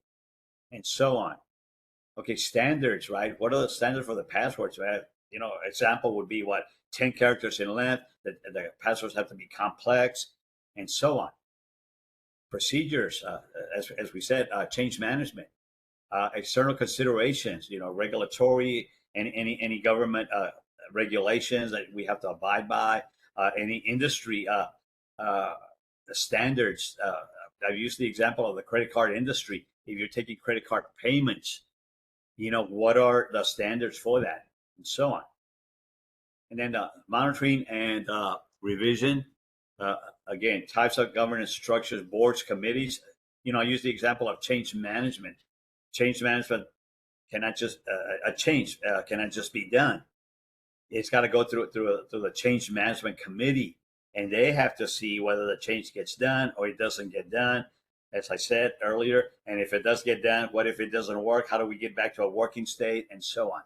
Speaker 1: and so on? Okay, standards, right? What are the standards for the passwords, right? Example would be what, 10 characters in length. The passwords have to be complex, and so on. Procedures, as we said, change management, external considerations, regulatory, any government regulations that we have to abide by, any industry uh, standards. I've used the example of the credit card industry. If you're taking credit card payments, what are the standards for that, and so on. And then monitoring and revision. Uh, Again, types of governance structures, boards, committees. I use the example of change management. Change management cannot just a change cannot just be done. It's got to go through the change management committee, and they have to see whether the change gets done or it doesn't get done. As I said earlier, and if it does get done, what if it doesn't work? How do we get back to a working state, and so on?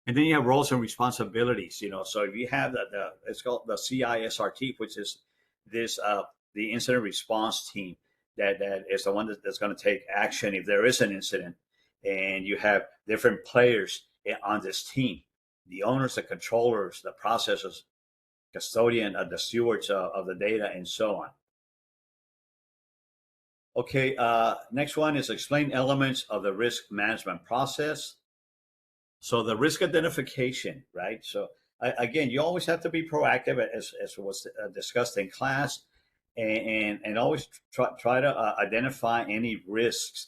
Speaker 1: And then you have roles and responsibilities. So if you have it's called the CISRT, which is this the incident response team that is the one that's going to take action if there is an incident, and you have different players on this team: the owners, the controllers, the processors, custodian, the stewards of the data, and so on. Okay, next one is explain elements of the risk management process. So the risk identification, right? So again, you always have to be proactive, as was discussed in class, and always try to identify any risks.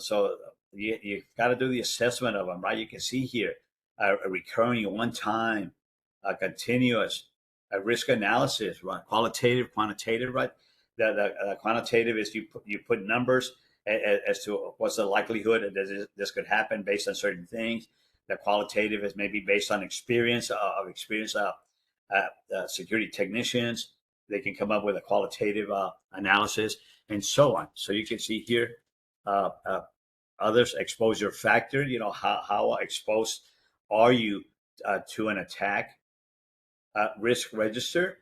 Speaker 1: So you've got to do the assessment of them, right? You can see here a recurring, one time, a continuous, a risk analysis, right? Qualitative, quantitative, right? The quantitative is you put numbers as to what's the likelihood that this could happen based on certain things. The qualitative is maybe based on experience security technicians. They can come up with a qualitative analysis, and so on. So you can see here uh, uh, others exposure factor. How exposed are you to an attack? Risk register.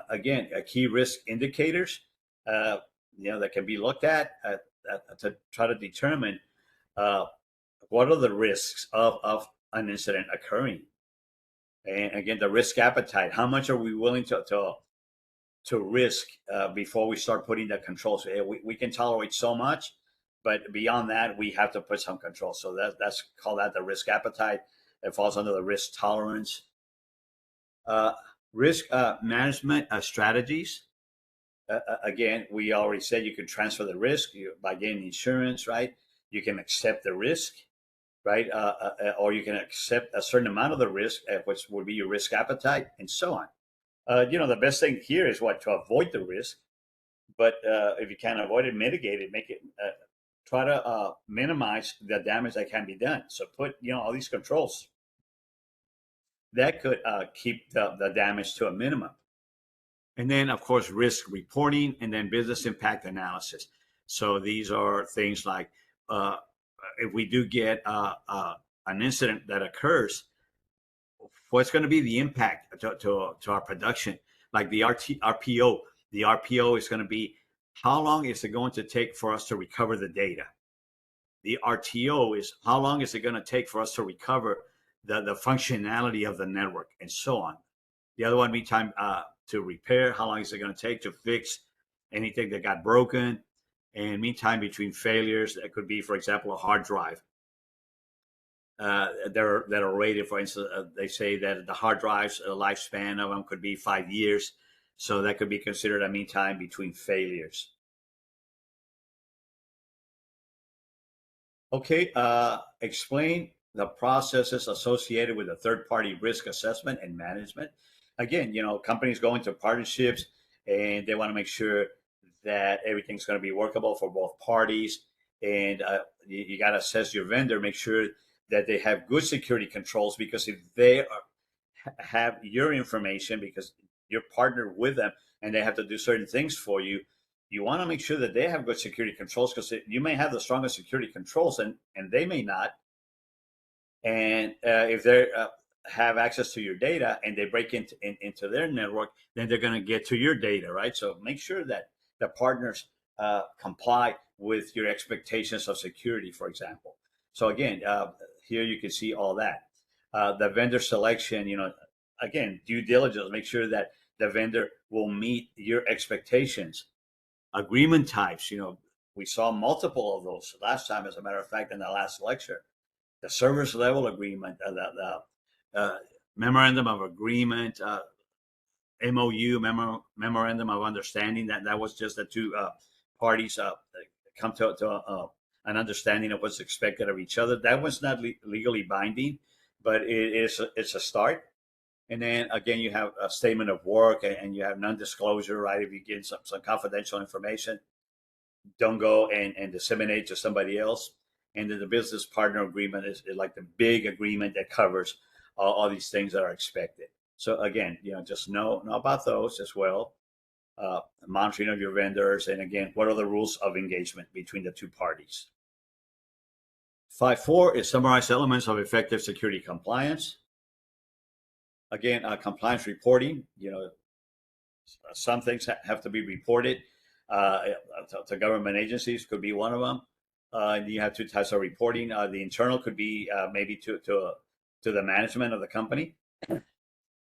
Speaker 1: Again, key risk indicators. Uh, that can be looked at to try to determine uh, what are the risks of an incident occurring. And again, the risk appetite. How much are we willing to risk before we start putting the controls? We can tolerate so much, but beyond that, we have to put some control. So that's called that the risk appetite. It falls under the risk tolerance. Uh, Risk management strategies. Again, we already said you can transfer the risk by getting insurance, right? You can accept the risk, right? Or you can accept a certain amount of the risk, which would be your risk appetite, and so on. The best thing here is what, to avoid the risk, but if you can't avoid it, mitigate it, make it, try to minimize the damage that can be done. So put, all these controls that could keep the damage to a minimum. And then, of course, risk reporting, and then business impact analysis. So these are things like uh, if we do get an incident that occurs, what's going to be the impact to our production? Like the RPO, the RPO is going to be how long is it going to take for us to recover the data? The RTO is how long is it going to take for us to recover the functionality of the network, and so on. The other one, meantime, to repair, how long is it going to take to fix anything that got broken? And meantime, between failures, that could be, for example, a hard drive. That are rated, for instance, they say that the hard drives, lifespan of them could be 5 years. So that could be considered a meantime between failures. Okay, explain the processes associated with a third-party risk assessment and management. Again, companies go into partnerships and they want to make sure that everything's going to be workable for both parties. And you got to assess your vendor, make sure that they have good security controls, because if they have your information, because you're partnered with them and they have to do certain things for you, you want to make sure that they have good security controls, because you may have the strongest security controls and they may not. And if they have access to your data and they break into their network, then they're going to get to your data, right? So make sure that the partners comply with your expectations of security, for example. So again, here you can see all that. The vendor selection, again, due diligence, make sure that the vendor will meet your expectations. Agreement types, we saw multiple of those last time, as a matter of fact, in the last lecture. The service level agreement, the memorandum of agreement, MOU, memorandum of understanding, that was just the two parties come to an understanding of what's expected of each other. That was not legally binding, but it's a start. And then again, you have a statement of work, and you have non-disclosure, right? If you get some confidential information, don't go and disseminate to somebody else. And then the business partner agreement is like the big agreement that covers all these things that are expected. So again, just know about those as well. Monitoring of your vendors, and again, what are the rules of engagement between the two parties? 5.4 is summarize elements of effective security compliance. Again, compliance reporting. Some things have to be reported to government agencies. Could be one of them. You have two types of reporting. The internal could be maybe to the management of the company.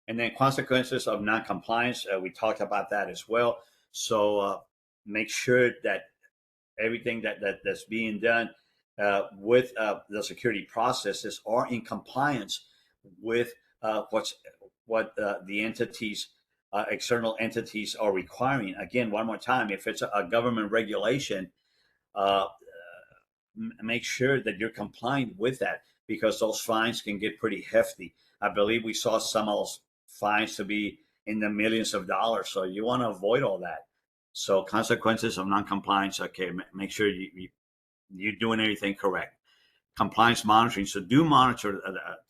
Speaker 1: And then consequences of non-compliance. We talked about that as well. So make sure that everything that's being done with the security processes are in compliance with what the entities, external entities, are requiring. Again, one more time, if it's a government regulation, make sure that you're compliant with that, because those fines can get pretty hefty. I believe we saw some of those fines to be in the millions of dollars. So you want to avoid all that. So consequences of non-compliance. Okay, make sure you're doing everything correct. Compliance monitoring. So do monitor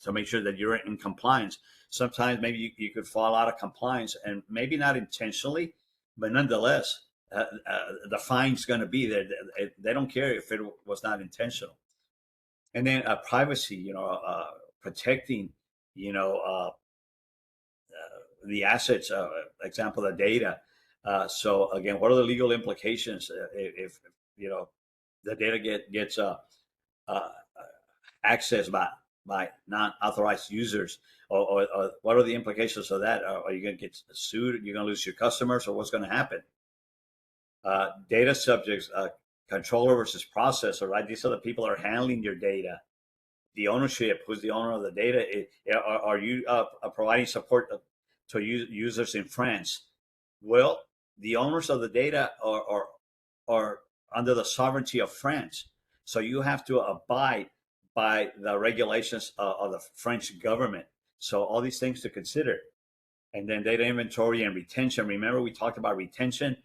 Speaker 1: to make sure that you're in compliance. Sometimes maybe you could fall out of compliance, and maybe not intentionally, but nonetheless, the fine's going to be there. They don't care if it was not intentional. And then privacy, protecting, the assets, example, the data. So again, what are the legal implications if the data gets accessed by non-authorized users, or what are the implications of that? Are you going to get sued? You're going to lose your customers, or what's going to happen? Data subjects, controller versus processor, right? These are the people that are handling your data. The ownership, who's the owner of the data? Are you providing support to users in France? Well, the owners of the data are under the sovereignty of France. So you have to abide by the regulations of the French government. So all these things to consider. And then data inventory and retention. Remember, we talked about retention,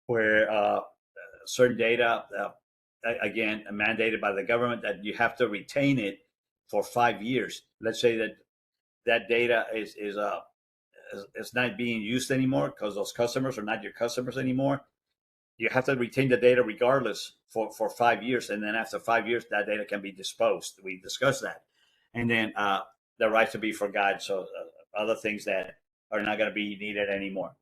Speaker 1: where certain data, again, mandated by the government, that you have to retain it for 5 years. Let's say that data is not being used anymore because those customers are not your customers anymore. You have to retain the data regardless for 5 years, and then after 5 years, that data can be disposed. We discussed that. And then the right to be forgotten, so other things that are not going to be needed anymore.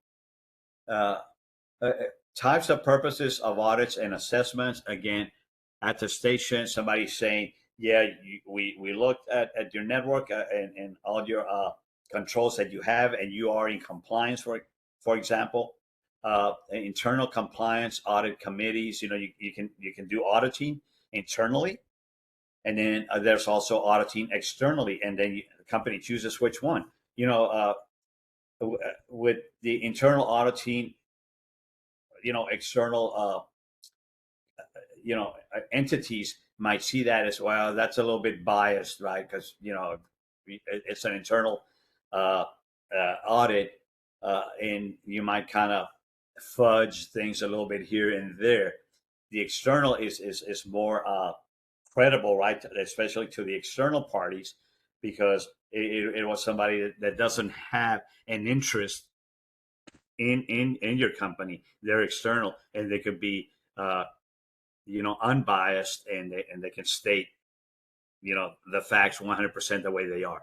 Speaker 1: Types of purposes of audits and assessments. Again, attestation, somebody saying, yeah, we looked at your network and all your controls that you have, and you are in compliance, for example. Internal compliance audit committees. You can do auditing internally, and then there's also auditing externally, and then the company chooses which one. With the internal auditing, external entities might see that as, well, that's a little bit biased, right? Because it's an internal audit, and you might kind of fudge things a little bit here and there. The external is more credible, right? Especially to the external parties, because it was somebody that doesn't have an interest in your company. They're external, and they could be unbiased, and they can state the facts 100% the way they are.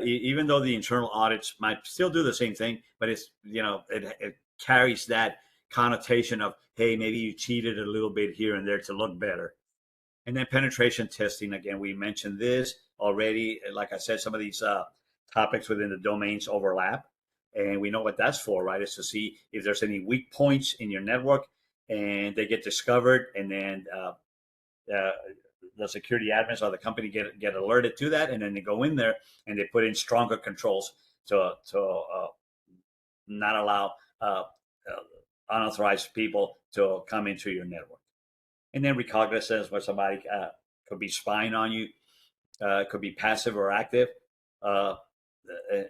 Speaker 1: Even though the internal audits might still do the same thing, but it's, it carries that connotation of, hey, maybe you cheated a little bit here and there to look better. And then penetration testing, again, we mentioned this already. Like I said, some of these topics within the domains overlap. And we know what that's for, right? Is to see if there's any weak points in your network and they get discovered. And then uh, the security admins or the company get alerted to that. And then they go in there and they put in stronger controls to not allow unauthorized people to come into your network. And then recognizance, where somebody could be spying on you, could be passive or active, uh,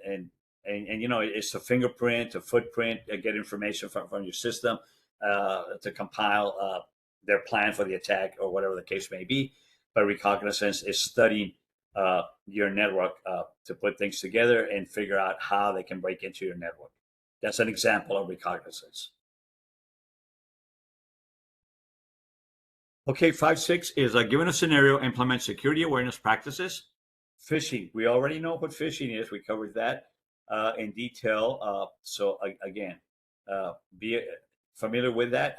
Speaker 1: and, it's a fingerprint, a footprint, get information from your system to compile their plan for the attack or whatever the case may be. But recognizance is studying your network to put things together and figure out how they can break into your network. That's an example of recognizance. Okay, 5.6 is given a scenario, implement security awareness practices. Phishing, we already know what phishing is. We covered that in detail. So again, be familiar with that.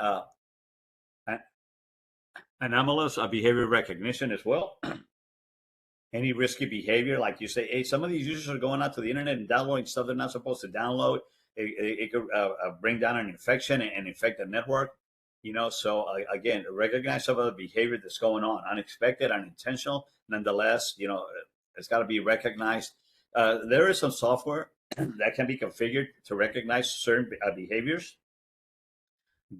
Speaker 1: Anomalous behavior recognition as well. Any risky behavior, like you say, hey, some of these users are going out to the internet and downloading stuff they're not supposed to download. It could bring down an infection and infect the network. So again, recognize some of the behavior that's going on, unexpected, unintentional. Nonetheless, it's got to be recognized. There is some software that can be configured to recognize certain behaviors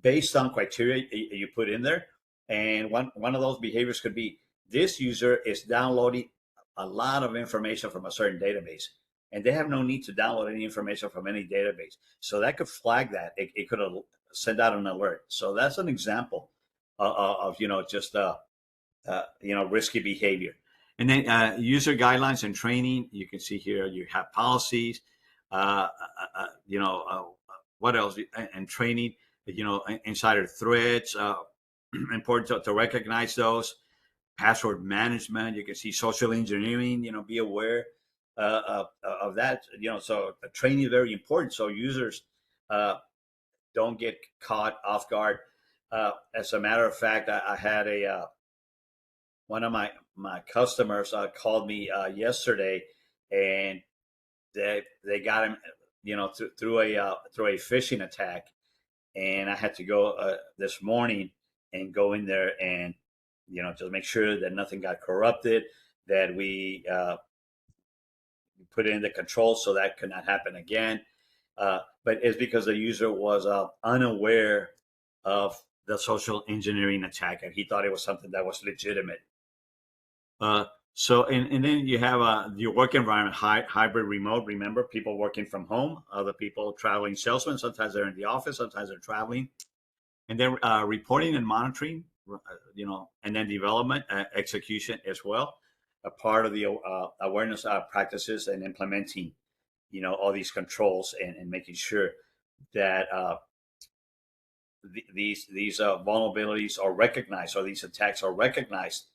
Speaker 1: based on criteria you put in there. And one of those behaviors could be this user is downloading a lot of information from a certain database, and they have no need to download any information from any database. So that could flag that. It could send out an alert. So that's an example of just risky behavior. And then user guidelines and training. You can see here you have policies. What else? And training. Insider threats. Important to recognize those. Password management. You can see social engineering. Be aware of that. So training is very important. So users don't get caught off guard. As a matter of fact, I had one of my customers called me yesterday, and they got him, through a phishing attack, and I had to go this morning and go in there and just make sure that nothing got corrupted, that we put in the controls so that could not happen again. But it's because the user was unaware of the social engineering attack, and he thought it was something that was legitimate. And then you have your work environment, hybrid remote. Remember, people working from home, other people traveling salesmen. Sometimes they're in the office, sometimes they're traveling. And then reporting and monitoring, and then development, execution as well. A part of the awareness practices and implementing, all these controls and making sure that these vulnerabilities are recognized, or these attacks are recognized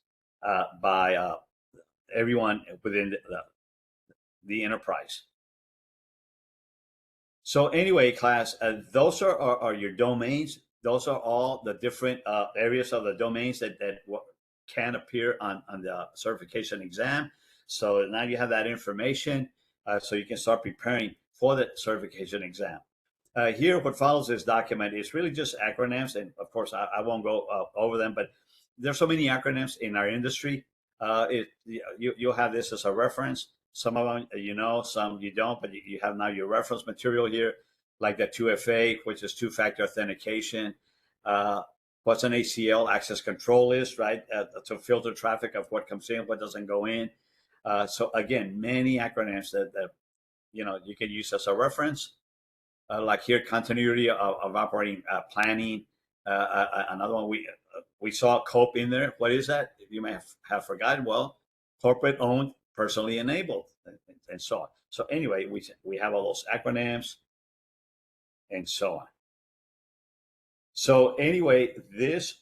Speaker 1: by everyone within the enterprise. So anyway, class, those are your domains. Those are all the different areas of the domains that can appear on the certification exam. So now you have that information, so you can start preparing for the certification exam. Here, what follows this document is really just acronyms, and of course, I won't go over them, but there's so many acronyms in our industry. You'll have this as a reference. Some of them, some you don't, but you have now your reference material here, like the 2FA, which is two-factor authentication. What's an ACL, access control list, right? To filter traffic of what comes in, what doesn't go in. So again, many acronyms that you can use as a reference. Like here, continuity of operating planning. Another one we saw COPE in there. What is that? You may have forgotten. Well, corporate owned, personally enabled, and so on. So anyway, we have all those acronyms and so on. So anyway, this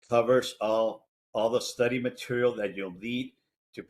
Speaker 1: covers all the study material that you'll need